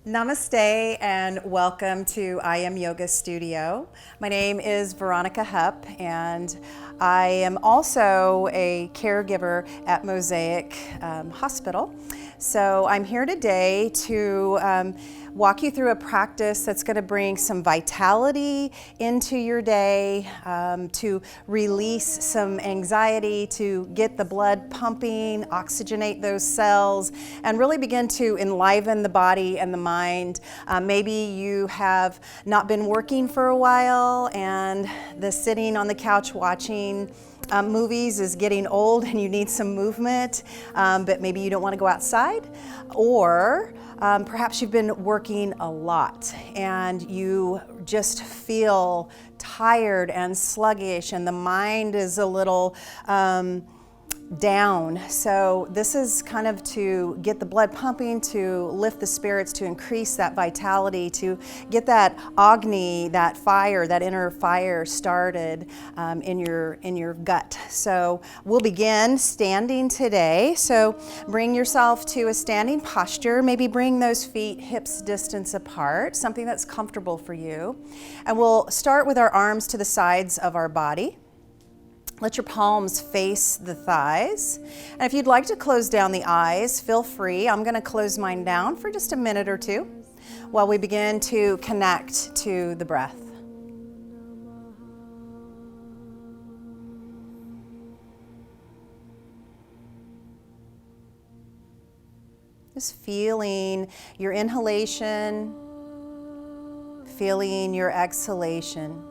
Namaste and welcome to I Am Yoga Studio. My name is Veronica Hupp and I am also a caregiver at Mosaic Hospital. So I'm here today to walk you through a practice that's going to bring some vitality into your day, to release some anxiety, to get the blood pumping, oxygenate those cells, and really begin to enliven the body and the mind. Maybe you have not been working for a while and the sitting on the couch watching movies is getting old and you need some movement, but maybe you don't want to go outside, or perhaps you've been working a lot and you just feel tired and sluggish and the mind is a little down. So this is kind of to get the blood pumping, to lift the spirits, to increase that vitality, to get that Agni, that fire, that inner fire started in your gut. So we'll begin standing today. So bring yourself to a standing posture. Maybe bring those feet hips distance apart, something that's comfortable for you. And we'll start with our arms to the sides of our body. Let your palms face the thighs. And if you'd like to close down the eyes, feel free. I'm going to close mine down for just a minute or two while we begin to connect to the breath. Just feeling your inhalation, feeling your exhalation.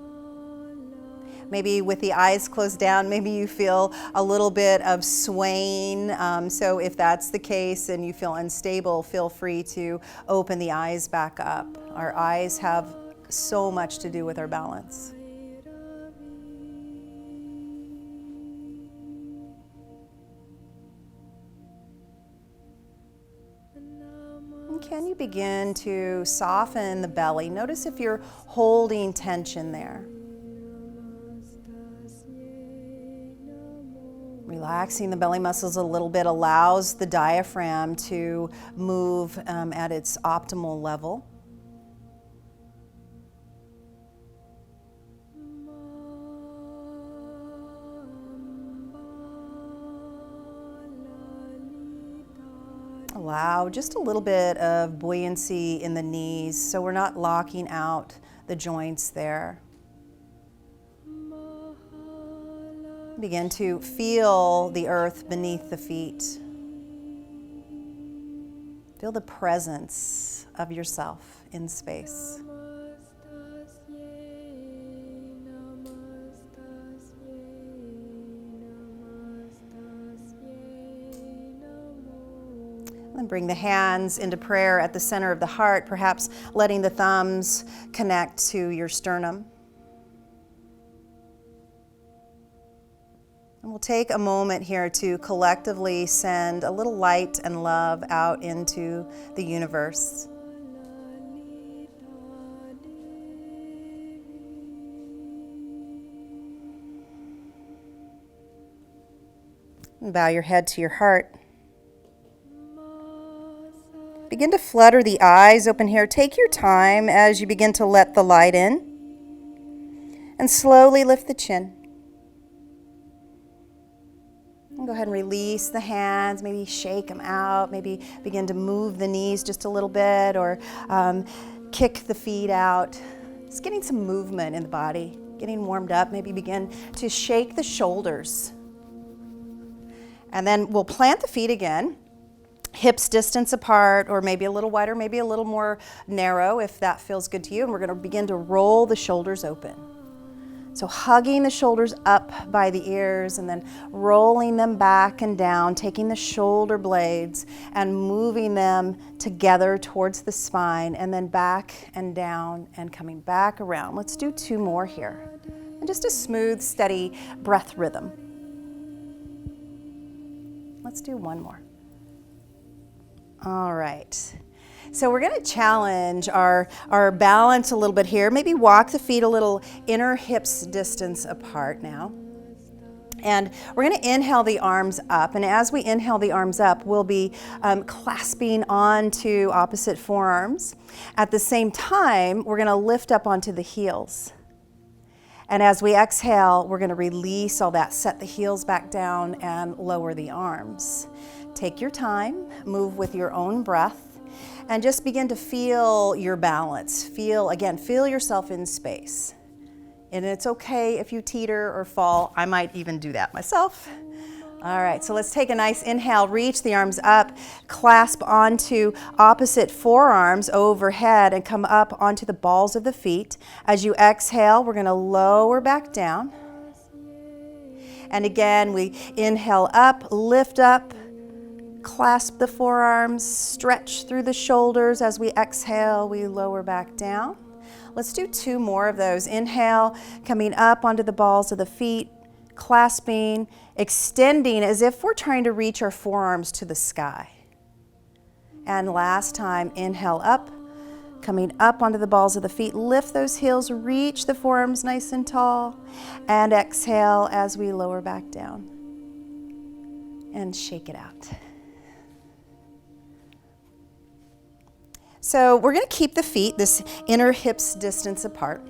Maybe with the eyes closed down, maybe you feel a little bit of swaying. So if that's the case and you feel unstable, feel free to open the eyes back up. Our eyes have so much to do with our balance. And can you begin to soften the belly? Notice if you're holding tension there. Relaxing the belly muscles a little bit allows the diaphragm to move at its optimal level. Allow just a little bit of buoyancy in the knees so we're not locking out the joints there. Begin to feel the earth beneath the feet. Feel the presence of yourself in space. And bring the hands into prayer at the center of the heart, perhaps letting the thumbs connect to your sternum. And we'll take a moment here to collectively send a little light and love out into the universe. And bow your head to your heart. Begin to flutter the eyes open here. Take your time as you begin to let the light in. And slowly lift the chin. And go ahead and release the hands, maybe shake them out, maybe begin to move the knees just a little bit, or kick the feet out. Just getting some movement in the body, getting warmed up. Maybe begin to shake the shoulders. And then we'll plant the feet again, hips distance apart, or maybe a little wider, maybe a little more narrow if that feels good to you. And we're going to begin to roll the shoulders open. So hugging the shoulders up by the ears and then rolling them back and down, taking the shoulder blades and moving them together towards the spine, and then back and down and coming back around. Let's do two more here. And just a smooth, steady breath rhythm. Let's do one more. All right. So we're going to challenge our balance a little bit here. Maybe walk the feet a little inner hips distance apart now. And we're going to inhale the arms up. And as we inhale the arms up, we'll be clasping onto opposite forearms. At the same time, we're going to lift up onto the heels. And as we exhale, we're going to release all that, set the heels back down and lower the arms. Take your time, move with your own breath, and just begin to feel your balance. Feel yourself in space. And it's okay if you teeter or fall. I might even do that myself. All right, so let's take a nice inhale, reach the arms up, clasp onto opposite forearms overhead and come up onto the balls of the feet. As you exhale, we're gonna lower back down. And again, we inhale up, lift up, clasp the forearms, stretch through the shoulders. As we exhale, we lower back down. Let's do 2 more of those. Inhale, coming up onto the balls of the feet, clasping, extending as if we're trying to reach our forearms to the sky. And last time, inhale up, coming up onto the balls of the feet, lift those heels, reach the forearms nice and tall, and exhale as we lower back down. And shake it out. So we're going to keep the feet this inner hips distance apart.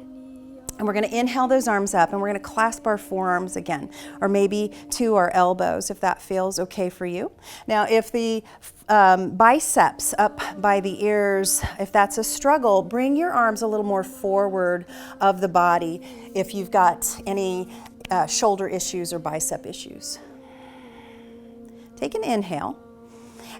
And we're going to inhale those arms up and we're going to clasp our forearms again, or maybe to our elbows if that feels okay for you. Now, if the biceps up by the ears, if that's a struggle, bring your arms a little more forward of the body if you've got any shoulder issues or bicep issues. Take an inhale.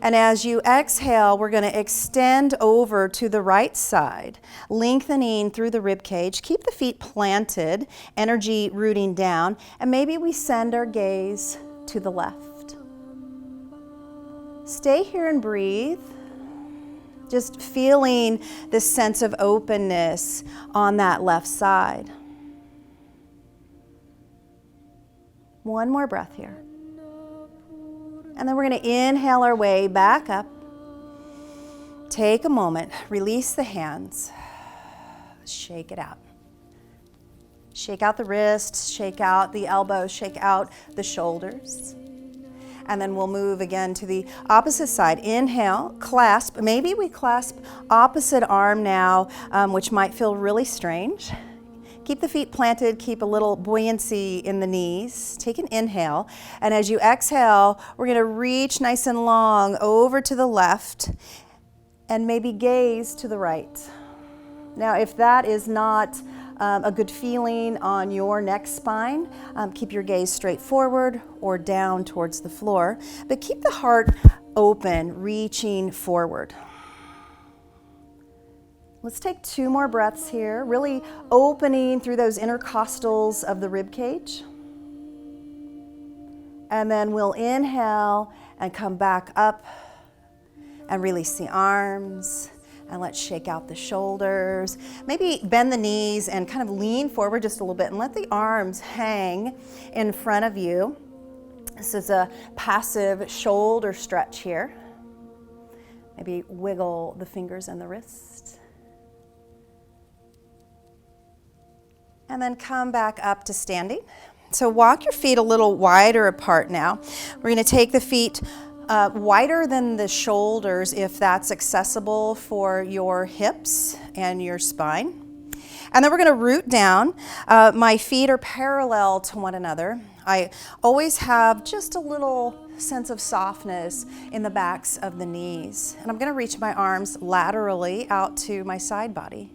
And as you exhale, we're going to extend over to the right side, lengthening through the rib cage. Keep the feet planted, energy rooting down, and maybe we send our gaze to the left. Stay here and breathe. Just feeling this sense of openness on that left side. One more breath here. And then we're going to inhale our way back up. Take a moment, release the hands, shake it out. Shake out the wrists, shake out the elbows, shake out the shoulders. And then we'll move again to the opposite side. Inhale, clasp. Maybe we clasp opposite arm now, which might feel really strange. Keep the feet planted, keep a little buoyancy in the knees. Take an inhale, and as you exhale, we're going to reach nice and long over to the left and maybe gaze to the right. Now, if that is not a good feeling on your neck spine, keep your gaze straight forward or down towards the floor, but keep the heart open, reaching forward. Let's take 2 more breaths here, really opening through those intercostals of the rib cage. And then we'll inhale and come back up and release the arms. And let's shake out the shoulders. Maybe bend the knees and kind of lean forward just a little bit and let the arms hang in front of you. This is a passive shoulder stretch here. Maybe wiggle the fingers and the wrist. And then come back up to standing. So walk your feet a little wider apart now. We're going to take the feet wider than the shoulders if that's accessible for your hips and your spine. And then we're going to root down. My feet are parallel to one another. I always have just a little sense of softness in the backs of the knees. And I'm going to reach my arms laterally out to my side body.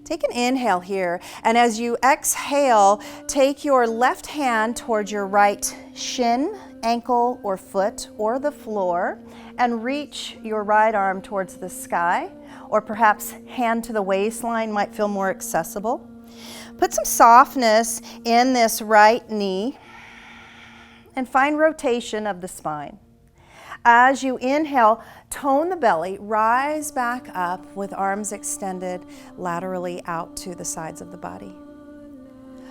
Take an inhale here, and as you exhale, take your left hand towards your right shin, ankle, or foot, or the floor, and reach your right arm towards the sky, or perhaps hand to the waistline might feel more accessible. Put some softness in this right knee, and find rotation of the spine. As you inhale, tone the belly, rise back up with arms extended laterally out to the sides of the body.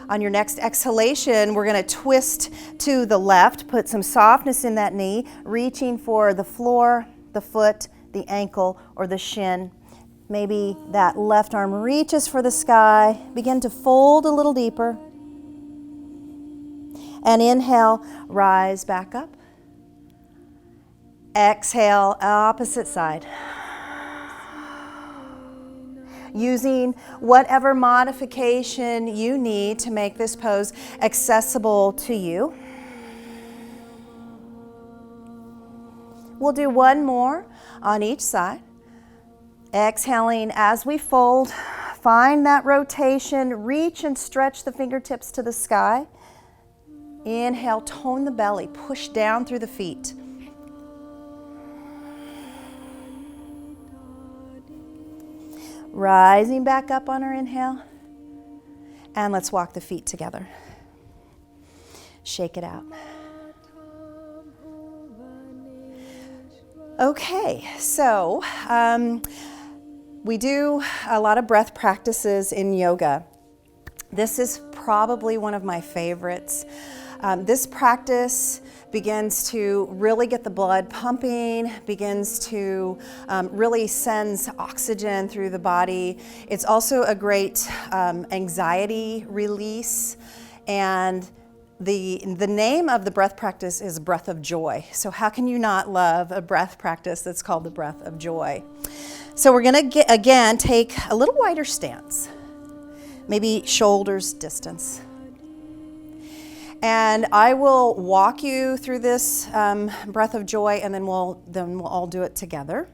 On your next exhalation, we're going to twist to the left, put some softness in that knee, reaching for the floor, the foot, the ankle, or the shin. Maybe that left arm reaches for the sky. Begin to fold a little deeper. And inhale, rise back up. Exhale, opposite side. Using whatever modification you need to make this pose accessible to you. We'll do one more on each side. Exhaling as we fold, find that rotation, reach and stretch the fingertips to the sky. Inhale, tone the belly, push down through the feet. Rising back up on our inhale. And let's walk the feet together. Shake it out. Okay, so we do a lot of breath practices in yoga. This is probably one of my favorites. This practice begins to really get the blood pumping, begins to really sends oxygen through the body. It's also a great anxiety release, and the name of the breath practice is Breath of Joy. So how can you not love a breath practice that's called the Breath of Joy? So we're going to, again, take a little wider stance, maybe shoulders distance. And I will walk you through this Breath of Joy, and then we'll all do it together.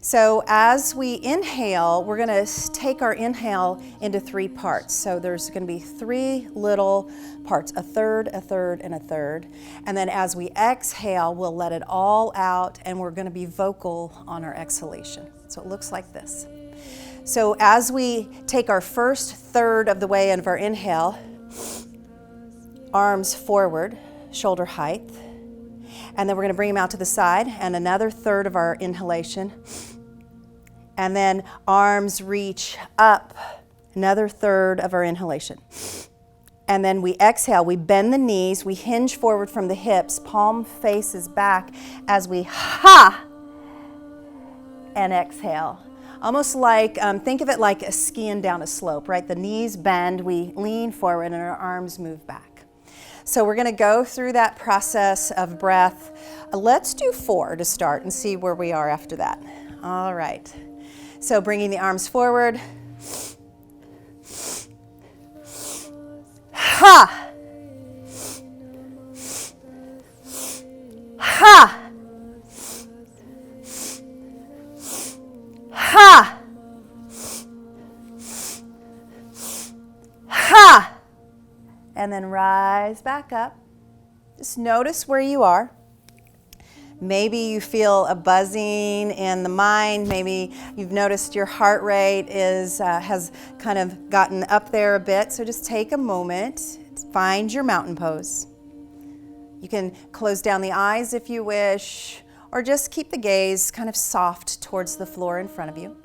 So as we inhale, we're going to take our inhale into three parts. So there's going to be three little parts, a third, and a third. And then as we exhale, we'll let it all out, and we're going to be vocal on our exhalation. So it looks like this. So as we take our first third of the way of our inhale, arms forward, shoulder height. And then we're going to bring them out to the side, and another third of our inhalation. And then arms reach up, another third of our inhalation. And then we exhale, we bend the knees, we hinge forward from the hips, palm faces back as we ha, and exhale. Almost like, think of it like skiing down a slope, right? The knees bend, we lean forward, and our arms move back. So we're going to go through that process of breath. Let's do 4 to start and see where we are after that. All right. So bringing the arms forward. Ha! Ha! Ha! Ha! And then rise back up. Just notice where you are. Maybe you feel a buzzing in the mind. Maybe you've noticed your heart rate has kind of gotten up there a bit. So just take a moment, find your mountain pose. You can close down the eyes if you wish, or just keep the gaze kind of soft towards the floor in front of you.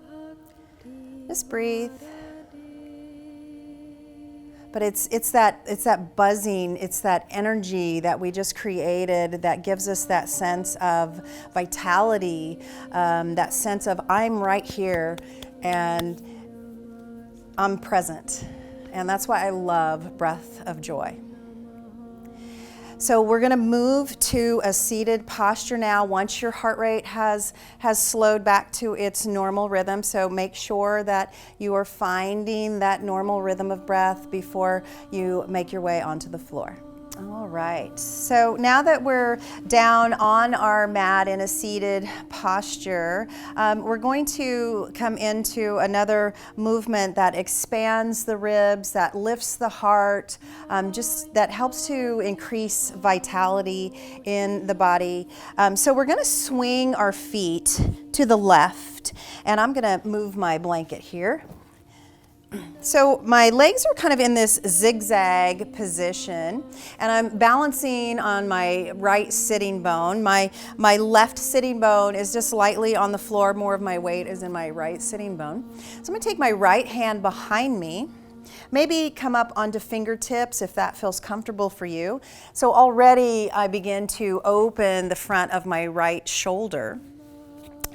Just breathe. But it's that buzzing, it's that energy that we just created that gives us that sense of vitality, that sense of I'm right here and I'm present. And that's why I love Breath of Joy. So we're going to move to a seated posture now once your heart rate has slowed back to its normal rhythm. So make sure that you are finding that normal rhythm of breath before you make your way onto the floor. All right, so now that we're down on our mat in a seated posture, we're going to come into another movement that expands the ribs, that lifts the heart, just that helps to increase vitality in the body. So we're going to swing our feet to the left, and I'm going to move my blanket here. So my legs are kind of in this zigzag position, and I'm balancing on my right sitting bone. My left sitting bone is just lightly on the floor. More of my weight is in my right sitting bone. So I'm going to take my right hand behind me. Maybe come up onto fingertips if that feels comfortable for you. So already I begin to open the front of my right shoulder.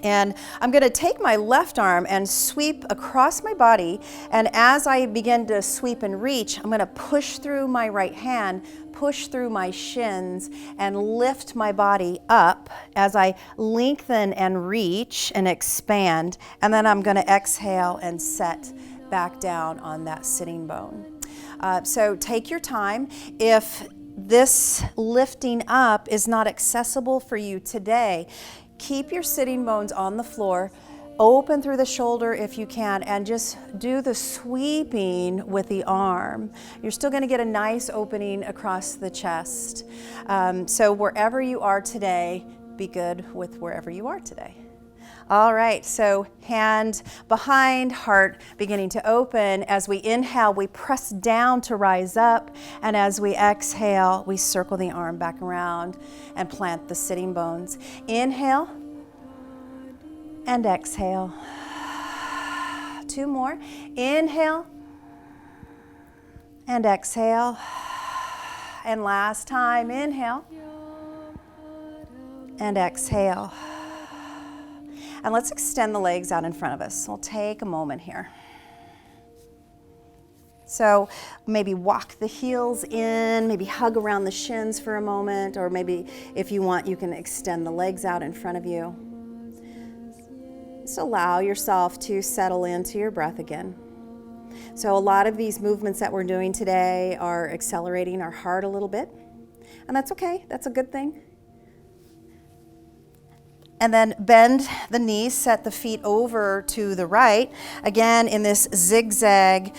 And I'm going to take my left arm and sweep across my body. And as I begin to sweep and reach, I'm going to push through my right hand, push through my shins, and lift my body up as I lengthen and reach and expand. And then I'm going to exhale and set back down on that sitting bone. So take your time. If this lifting up is not accessible for you today, keep your sitting bones on the floor, open through the shoulder if you can, and just do the sweeping with the arm. You're still going to get a nice opening across the chest. So wherever you are today, be good with wherever you are today. All right, so hand behind, heart beginning to open. As we inhale, we press down to rise up. And as we exhale, we circle the arm back around and plant the sitting bones. Inhale and exhale. 2 more. Inhale and exhale. And last time, inhale and exhale. And let's extend the legs out in front of us. We'll take a moment here. So maybe walk the heels in, maybe hug around the shins for a moment, or maybe if you want, you can extend the legs out in front of you. Just allow yourself to settle into your breath again. So a lot of these movements that we're doing today are accelerating our heart a little bit, and that's okay. That's a good thing. And then bend the knees, set the feet over to the right. Again, in this zigzag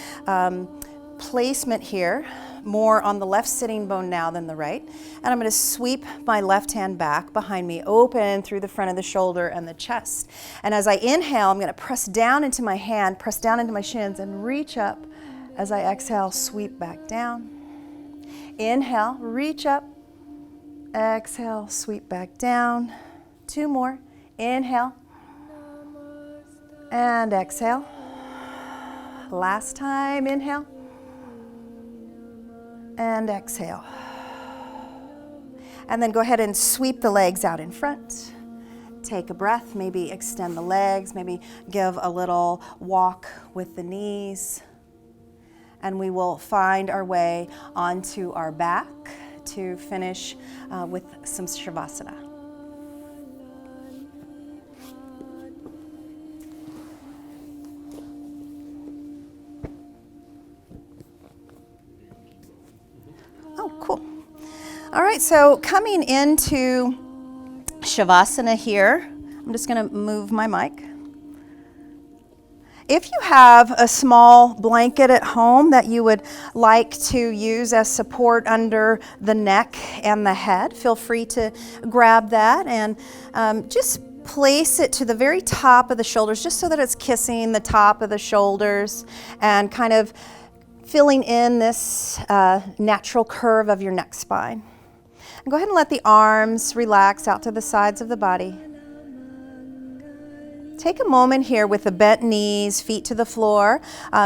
placement here, more on the left sitting bone now than the right. And I'm going to sweep my left hand back behind me, open through the front of the shoulder and the chest. And as I inhale, I'm going to press down into my hand, press down into my shins, and reach up. As I exhale, sweep back down. Inhale, reach up. Exhale, sweep back down. 2 more. Inhale and exhale. Last time, inhale and exhale. And then go ahead and sweep the legs out in front. Take a breath, maybe extend the legs, maybe give a little walk with the knees. And we will find our way onto our back to finish with some Shavasana. Oh, cool. All right, so coming into Shavasana here, I'm just going to move my mic. If you have a small blanket at home that you would like to use as support under the neck and the head, feel free to grab that and just place it to the very top of the shoulders, just so that it's kissing the top of the shoulders and kind of filling in this natural curve of your neck spine. And go ahead and let the arms relax out to the sides of the body. Take a moment here with the bent knees, feet to the floor,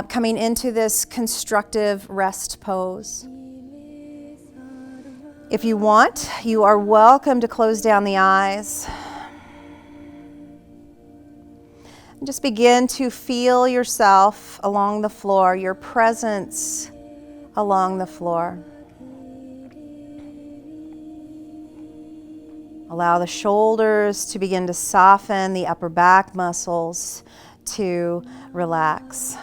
coming into this constructive rest pose. If you want, you are welcome to close down the eyes. And just begin to feel yourself along the floor, your presence along the floor. Allow the shoulders to begin to soften, the upper back muscles to relax.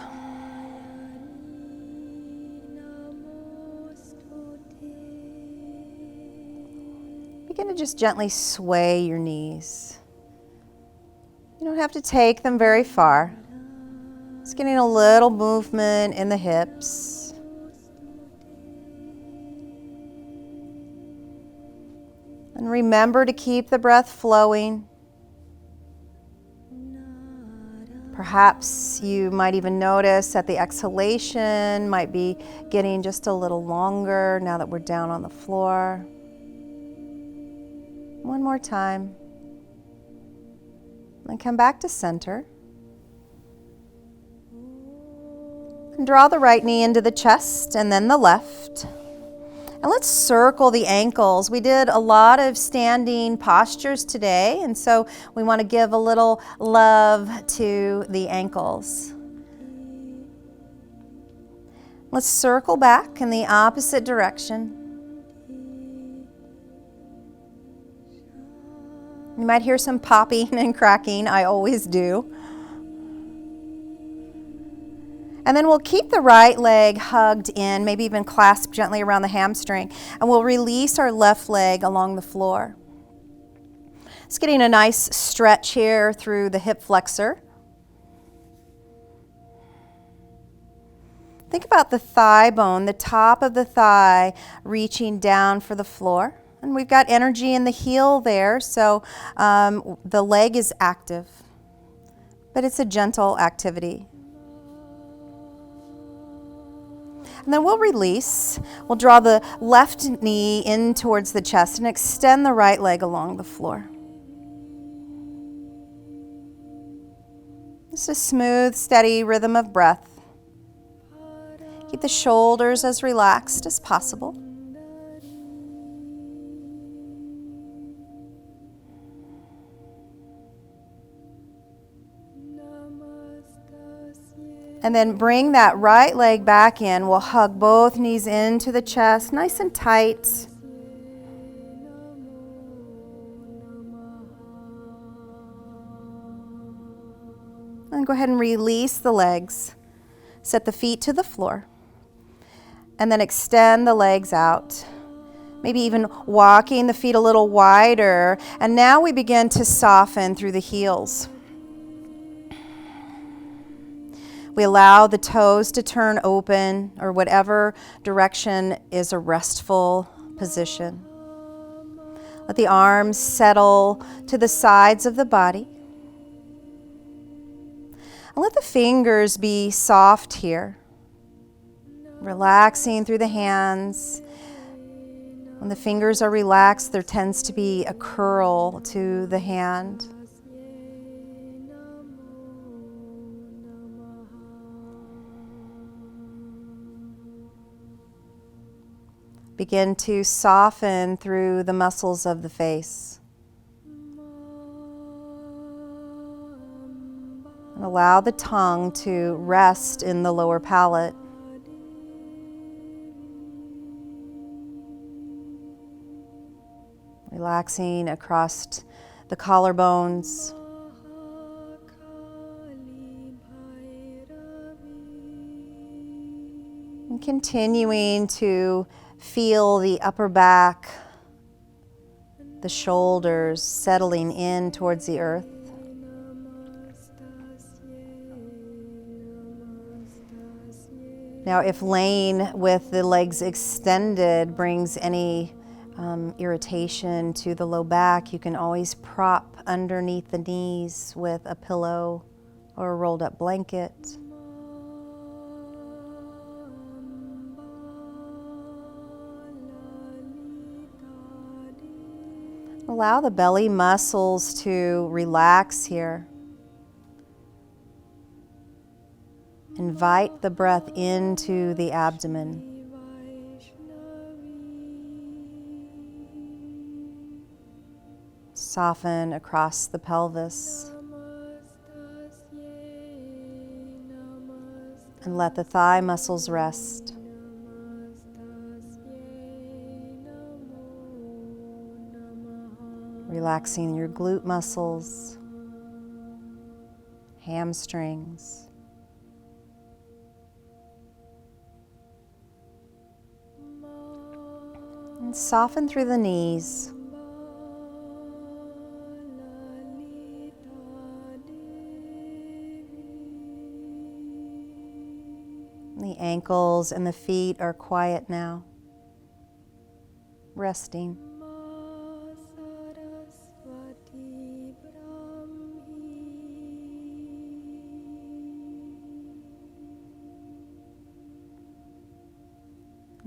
Begin to just gently sway your knees. You don't have to take them very far. Just getting a little movement in the hips. And remember to keep the breath flowing. Perhaps you might even notice that the exhalation might be getting just a little longer now that we're down on the floor. One more time. And come back to center. And draw the right knee into the chest and then the left. And let's circle the ankles. We did a lot of standing postures today, and so we want to give a little love to the ankles. Let's circle back in the opposite direction. You might hear some popping and cracking. I always do. And then we'll keep the right leg hugged in, maybe even clasp gently around the hamstring, and we'll release our left leg along the floor. Just getting a nice stretch here through the hip flexor. Think about the thigh bone, the top of the thigh reaching down for the floor. And we've got energy in the heel there, so the leg is active, but it's a gentle activity. And then we'll release. We'll draw the left knee in towards the chest and extend the right leg along the floor. Just a smooth, steady rhythm of breath. Keep the shoulders as relaxed as possible. And then bring that right leg back in. We'll hug both knees into the chest, nice and tight. And go ahead and release the legs. Set the feet to the floor. And then extend the legs out. Maybe even walking the feet a little wider. And now we begin to soften through the heels. We allow the toes to turn open, or whatever direction is a restful position. Let the arms settle to the sides of the body. And let the fingers be soft here. Relaxing through the hands. When the fingers are relaxed, there tends to be a curl to the hand. Begin to soften through the muscles of the face. And allow the tongue to rest in the lower palate. Relaxing across the collarbones. And continuing to feel the upper back, the shoulders settling in towards the earth. Now, if laying with the legs extended brings any irritation to the low back, you can always prop underneath the knees with a pillow or a rolled up blanket. Allow the belly muscles to relax here. Invite the breath into the abdomen. Soften across the pelvis. And let the thigh muscles rest. Relaxing your glute muscles, hamstrings. And soften through the knees. The ankles and the feet are quiet now, resting.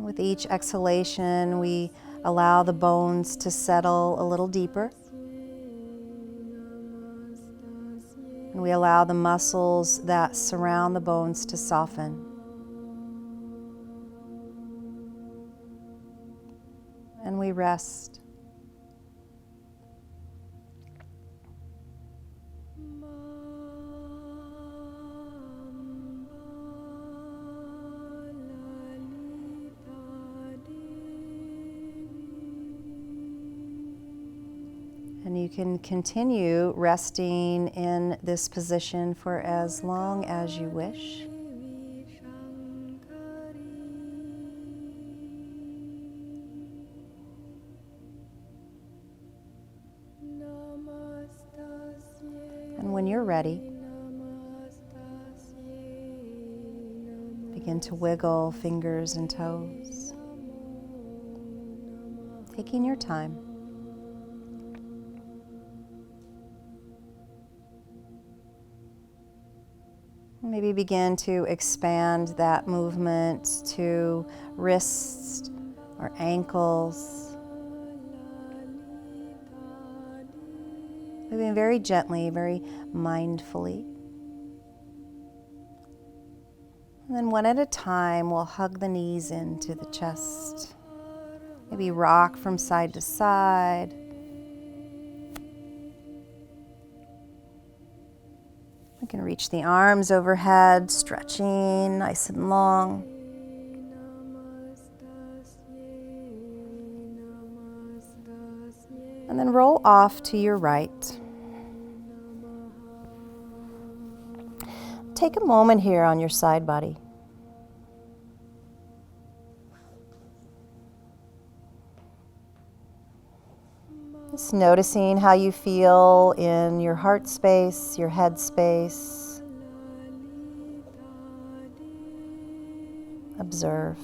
With each exhalation, we allow the bones to settle a little deeper. And we allow the muscles that surround the bones to soften. and we rest. And you can continue resting in this position for as long as you wish. And when you're ready, begin to wiggle fingers and toes, taking your time. Maybe begin to expand that movement to wrists or ankles. Moving very gently, very mindfully. And then one at a time, we'll hug the knees into the chest. Maybe rock from side to side. We can reach the arms overhead, stretching nice and long. And then roll off to your right. Take a moment here on your side body. Just noticing how you feel in your heart space, your head space. Observe.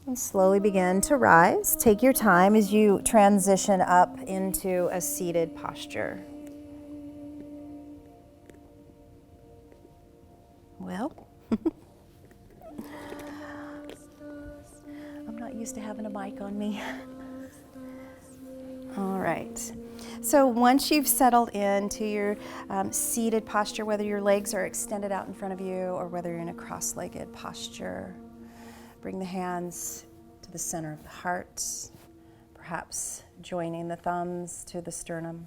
And slowly begin to rise. Take your time as you transition up into a seated posture. Well, I'm not used to having a mic on me. All right. So once you've settled into your seated posture, whether your legs are extended out in front of you or whether you're in a cross-legged posture, bring the hands to the center of the heart, perhaps joining the thumbs to the sternum.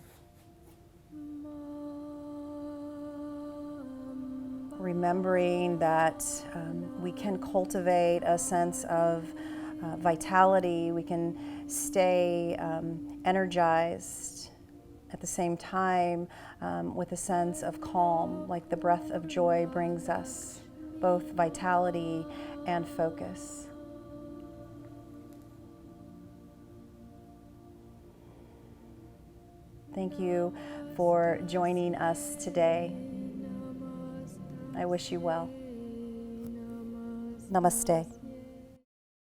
Remembering that we can cultivate a sense of vitality, we can stay energized at the same time with a sense of calm, like the breath of joy brings us both vitality and focus. Thank you for joining us today. I wish you well. Namaste.